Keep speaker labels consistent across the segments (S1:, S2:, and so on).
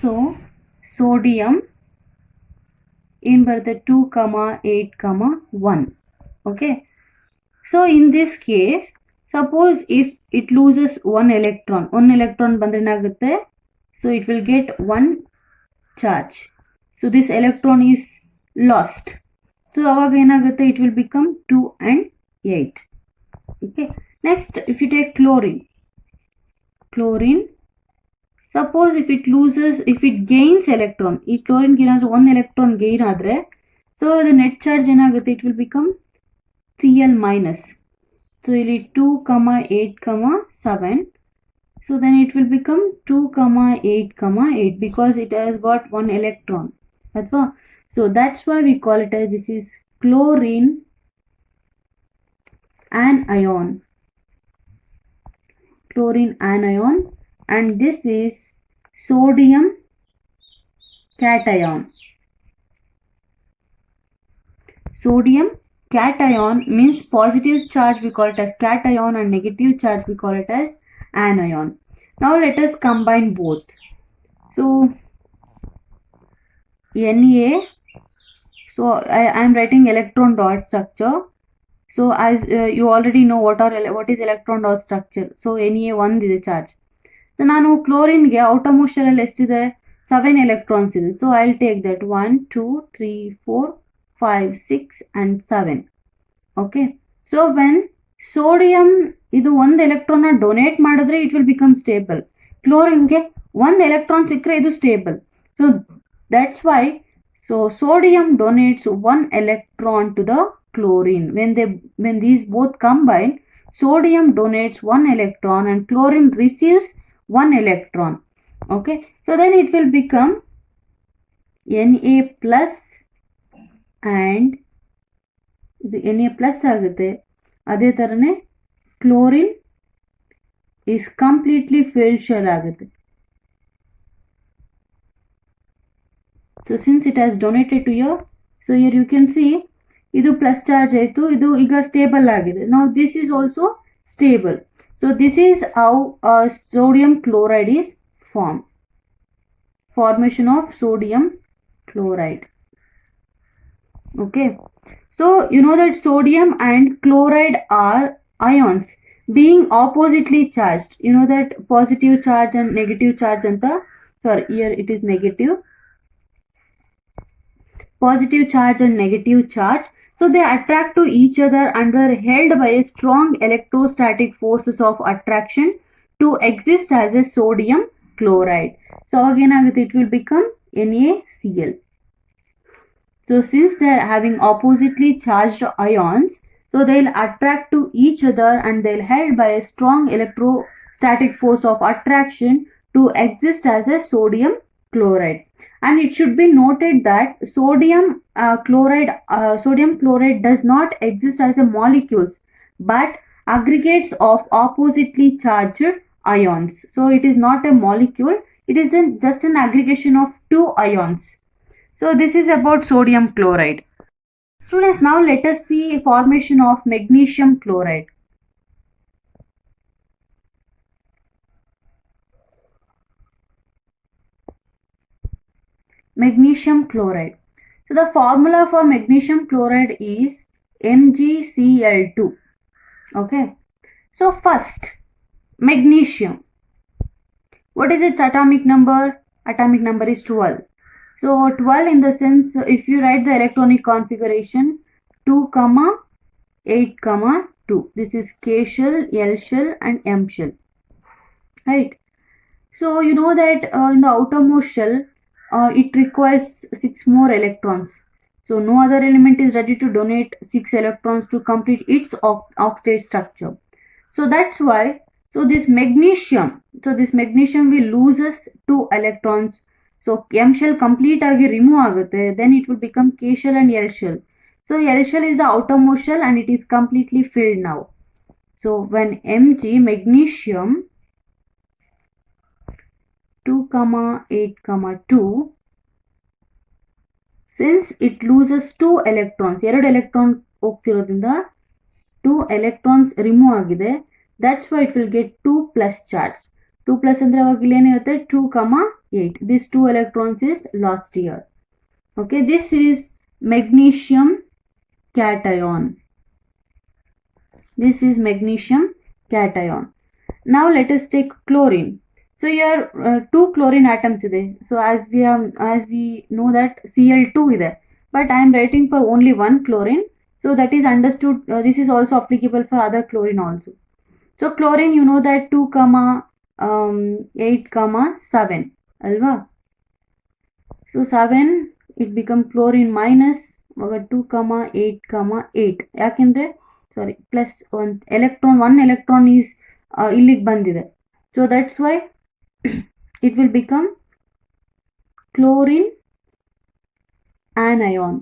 S1: So sodium in the 2, 8, 1. Okay. So in this case, suppose if it loses one electron bandre énagutte, so it will get one charge. So this electron is lost. So avaga énagutte, it will become 2 and 8. Okay. Next, if you take chlorine, suppose if it gains electron, ಈ chlorine ಗೆ ಏನಾದರೂ one electron gain ಆದರೆ, so the net charge ಏನಾಗುತ್ತೆ, it will become Cl minus. So ಇಲ್ಲಿ 2, 8, 7. So then it will become 2, 8, 8 because it has got one electron. So that's why we call it as this is chlorine anion. Chlorine anion, and this is sodium cation. Sodium cation means positive charge we call it as cation and negative charge we call it as anion. Now let us combine both. So Na, so I am writing electron dot structure. So as you already know what is electron dot structure. So Na 1 is the charge. So ನಾನು chlorine ಗೆ outer motion ಅಲ್ಲಿ ಎಷ್ಟಿದೆ, 7 electrons ಇದೆ. So I'll take that 1, 2, 3, 4, 5, 6 and 7. Okay. So when sodium ಇದು ಒಂದು electron donate ಮಾಡಿದ್ರೆ it will become stable. Chlorine ಗೆ ಒಂದು electron ಸಿಕ್ಕರೆ ಇದು stable. So that's why sodium donates one electron to the chlorine. When these both combine, sodium donates one electron and chlorine receives one electron. Okay. So then it will become Na plus and ಇದು Na plus ಆಗುತ್ತೆ. ಅದೇ ಥರನೇ chlorine is completely filled shell ಆಗುತ್ತೆ. So since it has donated to here, so here you can see ಇದು plus charge ಆಯಿತು, ಇದು ಈಗ stable ಆಗಿದೆ. Now this is also stable. So this is how sodium chloride is formed. Formation of sodium chloride. Okay. So you know that sodium and chloride are ions being oppositely charged. You know that positive charge and negative charge anta. Sorry, here it is negative. Positive charge and negative charge. So they attract to each other and are held by a strong electrostatic forces of attraction to exist as a sodium chloride. So again it will become NaCl. So since they are having oppositely charged ions, so they'll attract to each other and they'll held by a strong electrostatic force of attraction to exist as a sodium chloride. And it should be noted that sodium chloride does not exist as a molecules but aggregates of oppositely charged ions. So it is not a molecule, it is then just an aggregation of two ions. So this is about sodium chloride. Students, now let us see formation of magnesium chloride. Magnesium chloride. So the formula for magnesium chloride is MgCl2. Okay. So first, magnesium. What is its atomic number? Atomic number is 12. So 12 in the sense, if you write the electronic configuration 2, 8, 2. This is K shell, L shell and M shell. Right. So you know that in the outermost shell, it requires 6 more electrons. So no other element is ready to donate 6 electrons to complete its octet structure. So that's why, this magnesium will loses 2 electrons. So M shell complete agi remove agutte, then it will become K shell and L shell. So L shell is the outermost shell and it is completely filled now. So when Mg magnesium 2, 8, 2, since it loses 2 electrons, 2 electron ಹೋಗ್ತಿರೋದ್ರಿಂದ 2 electrons remove ಆಗಿದೆ, that's why it will get 2 plus charge. 2 plus ಅಂದ್ರೆ ಅವಾಗ ಇಲ್ಲಿ ಏನಿರುತ್ತೆ 2, 8. These 2 electrons is lost here. Okay, this is magnesium cation. This is magnesium cation. Now let us take chlorine. So here 2 chlorine atoms ಇದೆ. So as we know that Cl2 ಇದೆ. But I am writing for only one chlorine. So that is understood. This is also applicable for other chlorine also. So chlorine, you know that 2, 8, 7. Alva. So 7, it become chlorine minus 2, 8, 8. ಯಾಕೆಂದ್ರೆ sorry, plus 1 electron is ಇಲ್ಲಿಗೆ ಬಂದಿದೆ. So that's why it will become chlorine anion.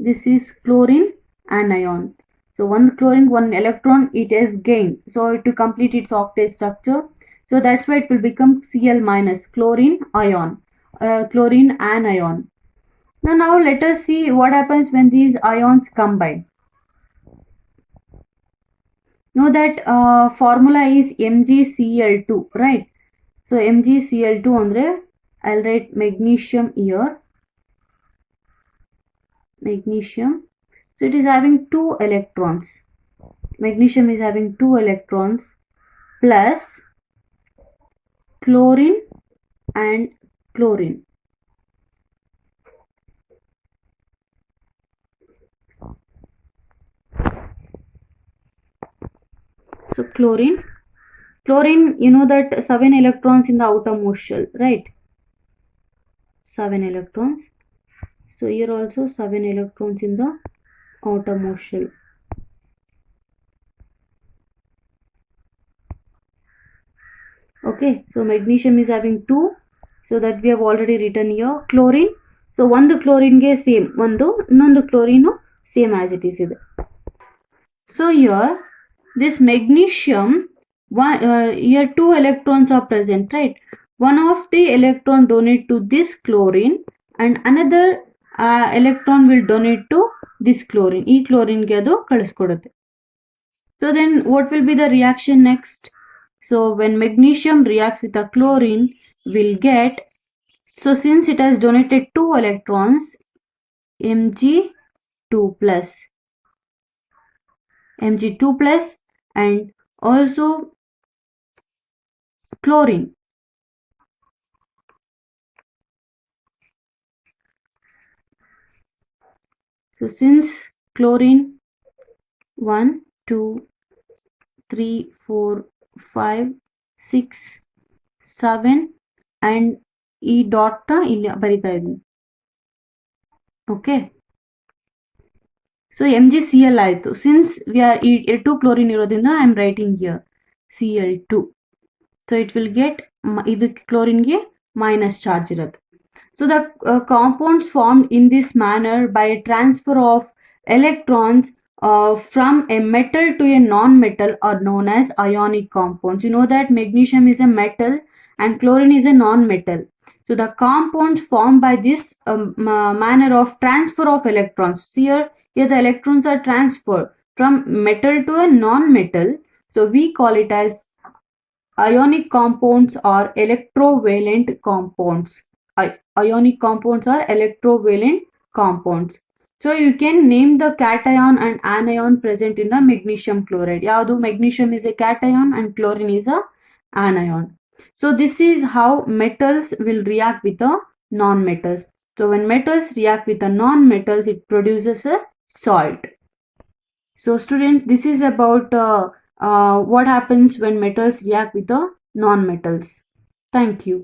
S1: This is chlorine anion. So one chlorine, one electron it has gained. So to complete its octet structure, so that's why it will become Cl minus, chlorine ion, chlorine anion. Now let us see what happens when these ions combine. Know that formula is MgCl2, right? So MgCl2 andre I'll write magnesium here. Magnesium. So it is having 2 electrons. Magnesium is having 2 electrons plus chlorine and chlorine. So chlorine, you know that 7 electrons in the outermost shell, right? 7 electrons. So here also 7 electrons in the outermost shell. Okay, so magnesium is having 2, so that we have already written here. Chlorine, so one chlorine ge same, ಇನ್ನೊಂದು chlorine same as it is ಇದೆ. So here this magnesium, here 2 electrons are present, right? One of the electron donate to this chlorine and another electron will donate to this chlorine. ಈ chlorine ಗೆ ಅದು ಕಳಿಸ್ಕೊಡುತ್ತೆ. So then what will be the reaction next? So when magnesium reacts with a chlorine, we'll get, so since it has donated 2 electrons, Mg2 plus, Mg2 plus, and also chlorine. So since chlorine 1, 2, 3, 4, 5, 6, 7 and ಈ dot ಇಲ್ಲಿ ಬರಿತಾ ಇದ್ದೀನಿ. Okay. So MgCl ಆಯಿತು. Since we are 2 chlorine ಇರೋದ್ರಿಂದ I am writing here Cl2. So it will get, ಇದಕ್ಕೆ chlorine minus charge ಇರುತ್ತೆ. So the compounds formed in this manner by a transfer of electrons from a metal to a non-metal are known as ionic compounds. You know that magnesium is a metal and chlorine is a non-metal. So the compounds formed by this manner of transfer of electrons. See here the electrons are transferred from metal to a non-metal. So we call it as ionic compounds or electrovalent compounds. Ionic compounds are electrovalent compounds. So you can name the cation and anion present in the magnesium chloride. Yadu magnesium is a cation and chlorine is a anion. So this is how metals will react with the non-metals. So when metals react with the non-metals, it produces a salt. So student, this is about what happens when metals react with the non-metals. Thank you.